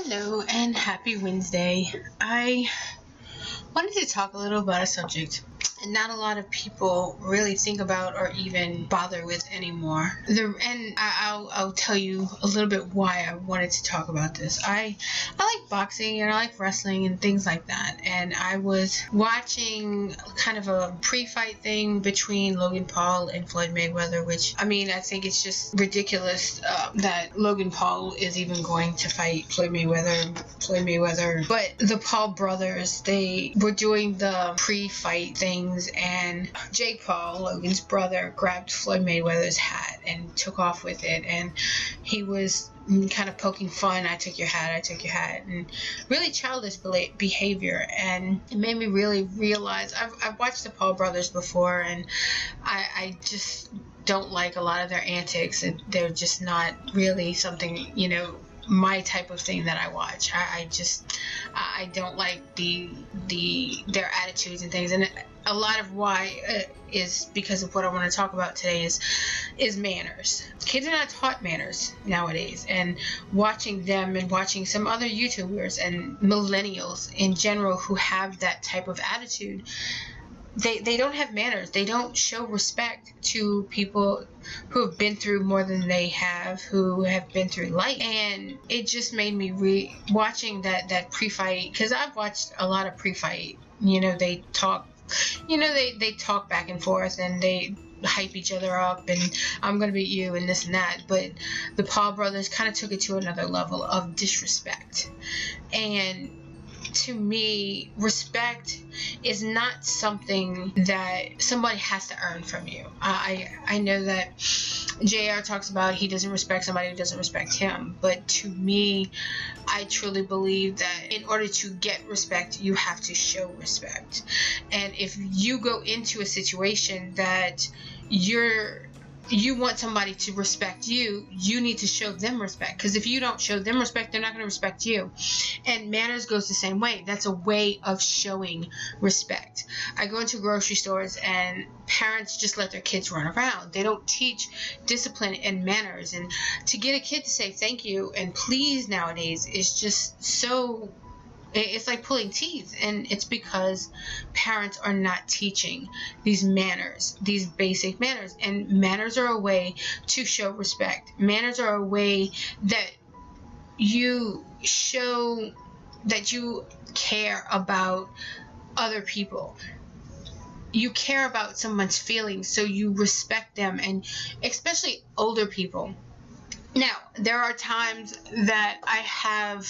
Hello and happy Wednesday. I wanted to talk a little about a subject not a lot of people really think about or even bother with anymore. I'll tell you a little bit why I wanted to talk about this. I like boxing and I like wrestling and things like that. And I was watching kind of a pre-fight thing between Logan Paul and Floyd Mayweather, which, I mean, I think it's just ridiculous that Logan Paul is even going to fight Floyd Mayweather. But the Paul brothers, they were doing the pre-fight things, and Jake Paul, Logan's brother, grabbed Floyd Mayweather's hat and took off with it, and he was kind of poking fun. I took your hat, and really childish behavior. And it made me really realize I've watched the Paul brothers before, and I just don't like a lot of their antics, and they're just not really something, my type of thing that I watch. I don't like their attitudes and things, and a lot of why is because of what I want to talk about today is manners. Kids are not taught manners nowadays, and watching them and watching some other YouTubers and millennials in general who have that type of attitude, they don't have manners. They don't show respect to people who have been through more than they have, who have been through life. And it just made me watching that pre-fight, because I've watched a lot of pre-fight. They talk, they talk back and forth, and they hype each other up, and I'm gonna beat you and this and that. But the Paul brothers kind of took it to another level of disrespect. And to me, respect is not something that somebody has to earn from you. I know that JR talks about he doesn't respect somebody who doesn't respect him, but to me, I truly believe that in order to get respect, you have to show respect. And if you go into a situation that you want somebody to respect you, you need to show them respect. Because if you don't show them respect, they're not going to respect you. And manners goes the same way. That's a way of showing respect. I go into grocery stores and parents just let their kids run around. They don't teach discipline and manners. And to get a kid to say thank you and please nowadays is just so... It's like pulling teeth, and it's because parents are not teaching these manners, these basic manners. And manners are a way to show respect. Manners are a way that you show that you care about other people. You care about someone's feelings, so you respect them, and especially older people. Now, there are times that I have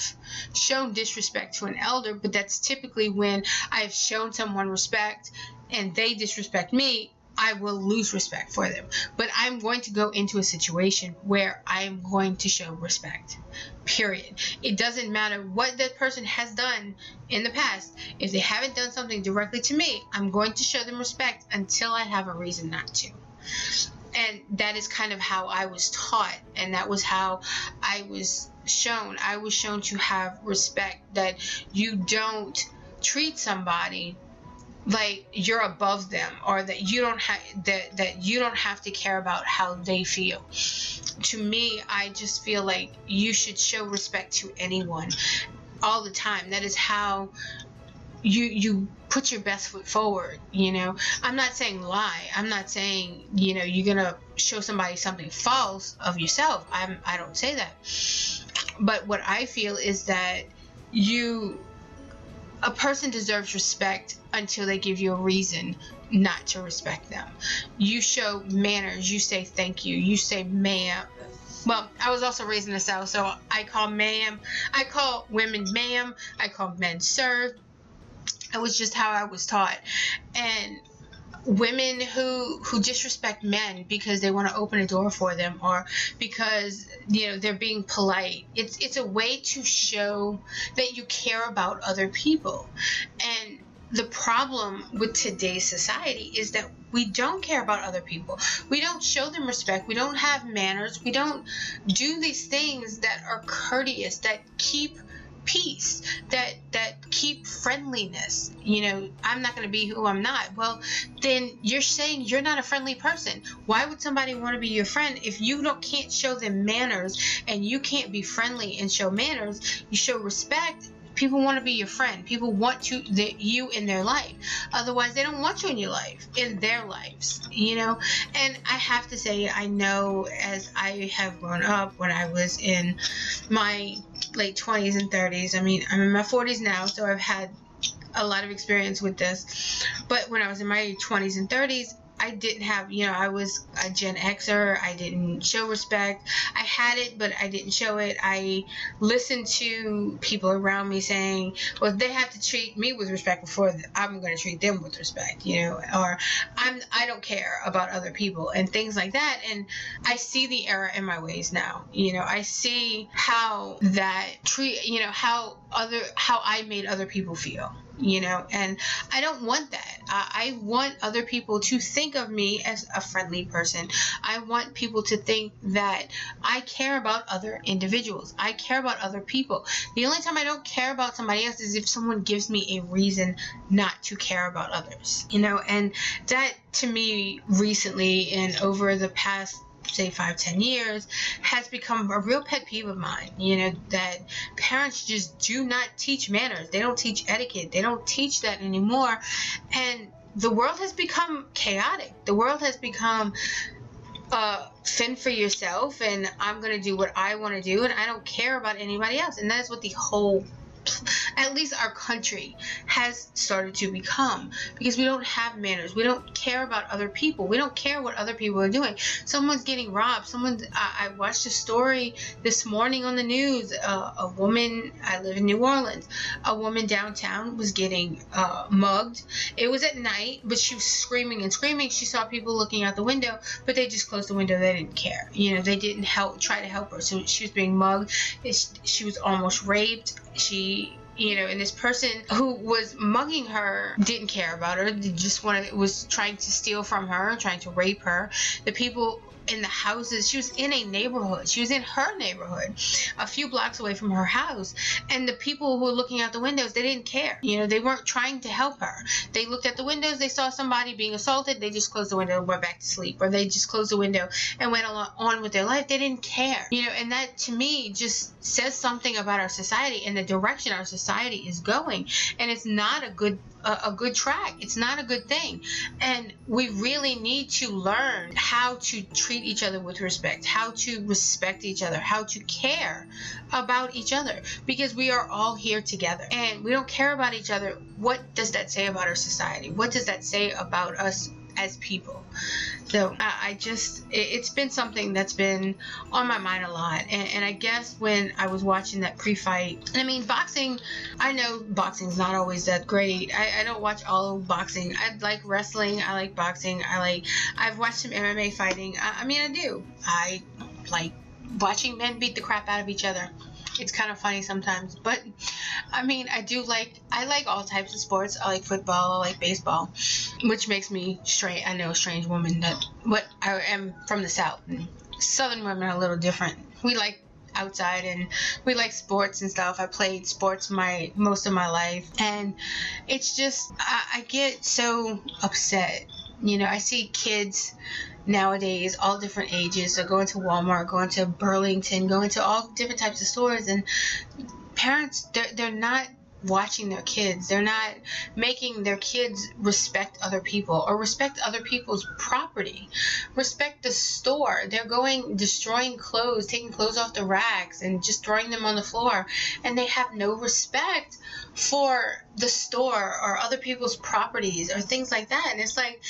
shown disrespect to an elder, but that's typically when I've shown someone respect and they disrespect me. I will lose respect for them. But I'm going to go into a situation where I'm going to show respect. Period. It doesn't matter what that person has done in the past. If they haven't done something directly to me, I'm going to show them respect until I have a reason not to. And that is kind of how I was taught, and that was how I was shown. I was shown to have respect, that you don't treat somebody like you're above them, or that you don't have to care about how they feel. To me, I just feel like you should show respect to anyone all the time. That is how you put your best foot forward. I'm not saying lie. I'm not saying you're gonna show somebody something false of yourself. I don't say that. But what I feel is that a person deserves respect until they give you a reason not to respect them. You show manners. You say thank you. You say ma'am. Well, I was also raised in the South, so I call women ma'am. I call men sir. It was just how I was taught. And women who disrespect men because they want to open a door for them, or because they're being polite, it's a way to show that you care about other people. And the problem with today's society is that we don't care about other people. We don't show them respect. We don't have manners. We don't do these things that are courteous, that keep peace, that keep friendliness. I'm not going to be who I'm not. Well, then you're saying you're not a friendly person. Why would somebody want to be your friend if you can't show them manners, and you can't be friendly and show manners? You show respect. People want to be your friend. People want you in their life. Otherwise, they don't want you in your life, in their lives, And I have to say, I know, as I have grown up, when I was in my late 20s and 30s. I mean, I'm in my 40s now, so I've had a lot of experience with this. But when I was in my 20s and 30s, I didn't have, I was a Gen Xer. I didn't show respect. I had it, but I didn't show it. I listened to people around me saying, well, they have to treat me with respect before I'm going to treat them with respect, or I don't care about other people and things like that. And I see the error in my ways now. I see how that how I made other people feel. And I don't want that. I want other people to think of me as a friendly person. I want people to think that I care about other individuals. I care about other people. The only time I don't care about somebody else is if someone gives me a reason not to care about others. And that, to me, recently and over the past, say, 5-10 years, has become a real pet peeve of mine. That parents just do not teach manners. They don't teach etiquette. They don't teach that anymore. And the world has become chaotic. The world has become fend for yourself, and I'm going to do what I want to do, and I don't care about anybody else. And that's what the whole, at least our country, has started to become, because we don't have manners. We don't care about other people. We don't care what other people are doing. Someone's getting robbed. I watched a story this morning on the news. A woman, I live in New Orleans, a woman downtown was getting mugged. It was at night, but she was screaming and screaming. She saw people looking out the window, but they just closed the window. They didn't care. They didn't try to help her. So she was being mugged. She was almost raped. And this person who was mugging her didn't care about her. They just was trying to steal from her, trying to rape her. The people in the houses, she was in a neighborhood. She was in her neighborhood, a few blocks away from her house. And the people who were looking out the windows, they didn't care. They weren't trying to help her. They looked at the windows, they saw somebody being assaulted, they just closed the window and went back to sleep. Or they just closed the window and went on with their life. They didn't care. And that, to me, just says something about our society and the direction our society is going. And it's not a good track. It's not a good thing. And we really need to learn how to treat each other with respect, how to respect each other, how to care about each other, because we are all here together. And we don't care about each other. What does that say about our society? What does that say about us as people? So it's been something that's been on my mind a lot. And I guess when I was watching that pre-fight, I mean, boxing, I know boxing's not always that great. I don't watch all of boxing. I like wrestling. I like boxing. I've watched some MMA fighting. I do. I like watching men beat the crap out of each other. It's kind of funny sometimes, but I like all types of sports. I like football, I like baseball, which makes me strange. I know, a strange woman, I am from the South, and Southern women are a little different. We like outside and we like sports and stuff. I played sports most of my life, and it's just, I get so upset. I see kids nowadays, all different ages, are going to Walmart, going to Burlington, going to all different types of stores, and parents, they're not watching their kids. They're not making their kids respect other people or respect other people's property, respect the store. They're destroying clothes, taking clothes off the racks and just throwing them on the floor, and they have no respect for the store or other people's properties or things like that. And it's like,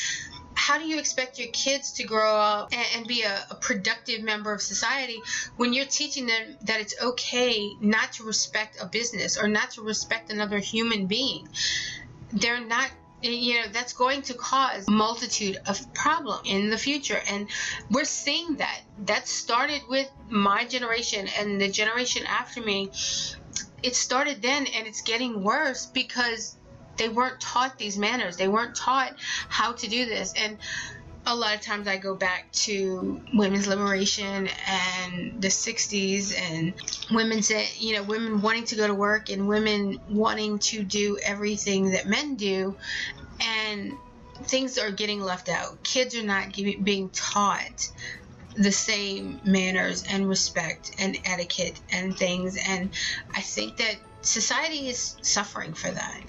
how do you expect your kids to grow up and be a productive member of society when you're teaching them that it's okay not to respect a business or not to respect another human being? They're not, that's going to cause a multitude of problems in the future. And we're seeing that started with my generation and the generation after me. It started then, and it's getting worse because they weren't taught these manners. They weren't taught how to do this. And a lot of times I go back to women's liberation and the 60s, and women said, women wanting to go to work and women wanting to do everything that men do, and things are getting left out. Kids are not being taught the same manners and respect and etiquette and things, and I think that society is suffering for that.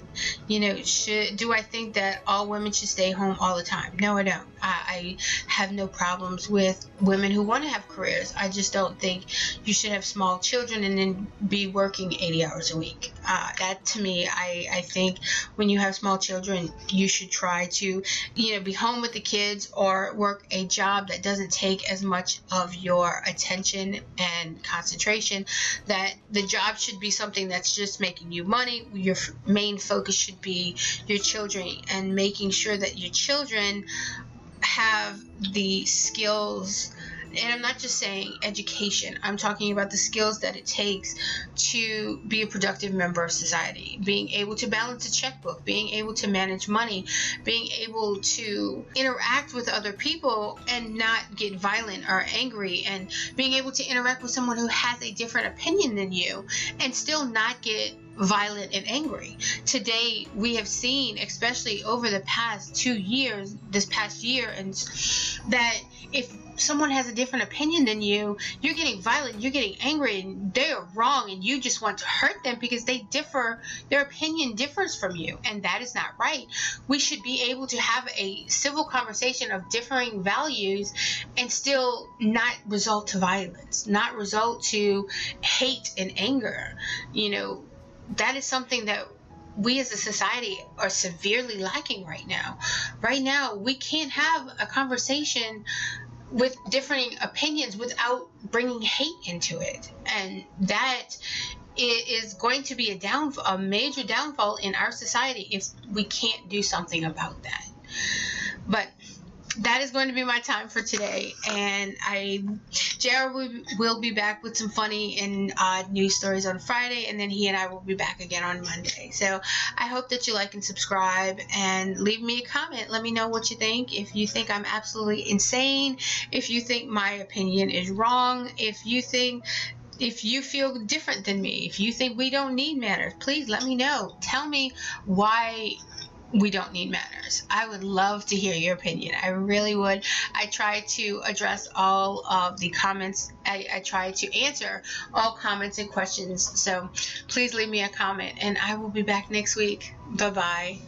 Do I think that all women should stay home all the time? No, I don't. I have no problems with women who want to have careers. I just don't think you should have small children and then be working 80 hours a week. That to me, I think when you have small children, you should try to, be home with the kids or work a job that doesn't take as much of your attention and concentration. That the job should be something that's just making you money. Your main focus should be your children and making sure that your children have the skills. And I'm not just saying education. I'm talking about the skills that it takes to be a productive member of society. Being able to balance a checkbook, being able to manage money, being able to interact with other people and not get violent or angry, and being able to interact with someone who has a different opinion than you and still not get violent and angry. Today, we have seen, especially over the past 2 years, this past year, and that if someone has a different opinion than you, you're getting violent, you're getting angry, and they are wrong, and you just want to hurt them because their opinion differs from you, and that is not right. We should be able to have a civil conversation of differing values and still not result to violence, not result to hate and anger. That is something that we as a society are severely lacking right now. Right now, we can't have a conversation with differing opinions without bringing hate into it. And that is going to be a major downfall in our society if we can't do something about that. But that is going to be my time for today, and JR will be back with some funny and odd news stories on Friday, and then he and I will be back again on Monday. So I hope that you like and subscribe and leave me a comment. Let me know what you think. If you think I'm absolutely insane, if you think my opinion is wrong, if you feel different than me, if you think we don't need manners, please let me know. Tell me why we don't need manners. I would love to hear your opinion. I really would. I try to address all of the comments. I try to answer all comments and questions. So please leave me a comment, and I will be back next week. Bye-bye.